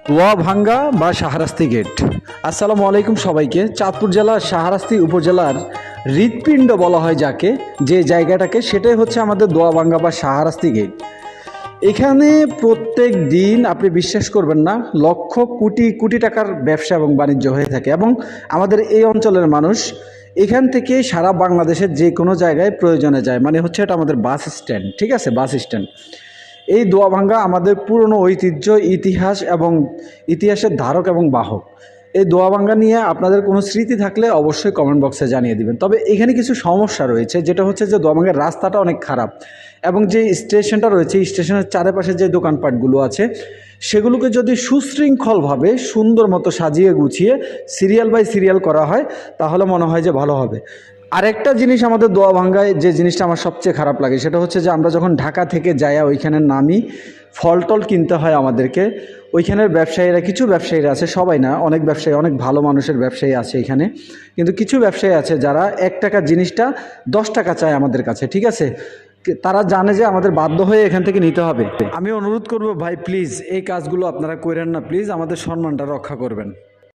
দোয়াভাঙ্গা বা শাহরাস্তি গেট। আসসালামু আলাইকুম সবাইকে। চাঁদপুর জেলার শাহরাস্তি উপজেলার হৃৎপিণ্ড বলা হয় যাকে, যে জায়গাটাকে, সেটাই হচ্ছে আমাদের দোয়াভাঙ্গা বা শাহরাস্তি গেট। এখানে প্রত্যেক দিন আপনি বিশ্বাস করবেন না, লক্ষ কোটি কোটি টাকার ব্যবসা এবং বাণিজ্য হয়ে থাকে। এবং আমাদের এই অঞ্চলের মানুষ এখান থেকে সারা বাংলাদেশের যে কোনো জায়গায় প্রয়োজনে যায়, মানে হচ্ছে এটা আমাদের বাস স্ট্যান্ড, ঠিক আছে, বাস স্ট্যান্ড। এই দোয়াভাঙ্গা আমাদের পুরনো ঐতিহ্য, ইতিহাস এবং ইতিহাসের ধারক এবং বাহক। এই দোয়াভাঙ্গা নিয়ে আপনাদের কোনো স্মৃতি থাকলে অবশ্যই কমেন্ট বক্সে জানিয়ে দিবেন। তবে এখানে কিছু সমস্যা রয়েছে, যেটা হচ্ছে যে দোয়াভাঙ্গার রাস্তাটা অনেক খারাপ, এবং যে স্টেশনটা রয়েছে, স্টেশনের চারপাশে যে দোকানপাটগুলো আছে, সেগুলোকে যদি সুশৃঙ্খলভাবে সুন্দর মতো সাজিয়ে গুছিয়ে সিরিয়াল বাই সিরিয়াল করা হয়, তাহলে মনে হয় যে ভালো হবে। আরেকটা জিনিস আমাদের দোয়াভাঙ্গায় যে জিনিসটা আমার সবচেয়ে খারাপ লাগে, সেটা হচ্ছে যে আমরা যখন ঢাকা থেকে যাই, ওইখানে নামি, ফল টল কিনতে হয় আমাদেরকে। ওইখানের ব্যবসায়ীরা, কিছু ব্যবসায়ীরা আছে, সবাই না, অনেক ব্যবসায়ী, অনেক ভালো মানুষের ব্যবসায়ী আছে এখানে, কিন্তু কিছু ব্যবসায়ী আছে যারা 1 টাকার জিনিসটা 10 টাকা চায় আমাদের কাছে, ঠিক আছে। তারা জানে যে আমাদের বাধ্য হয়ে এখান থেকে নিতে হবে। আমি অনুরোধ করব, ভাই প্লিজ এই কাজগুলো আপনারা করেন না, প্লিজ আমাদের সম্মানটা রক্ষা করবেন।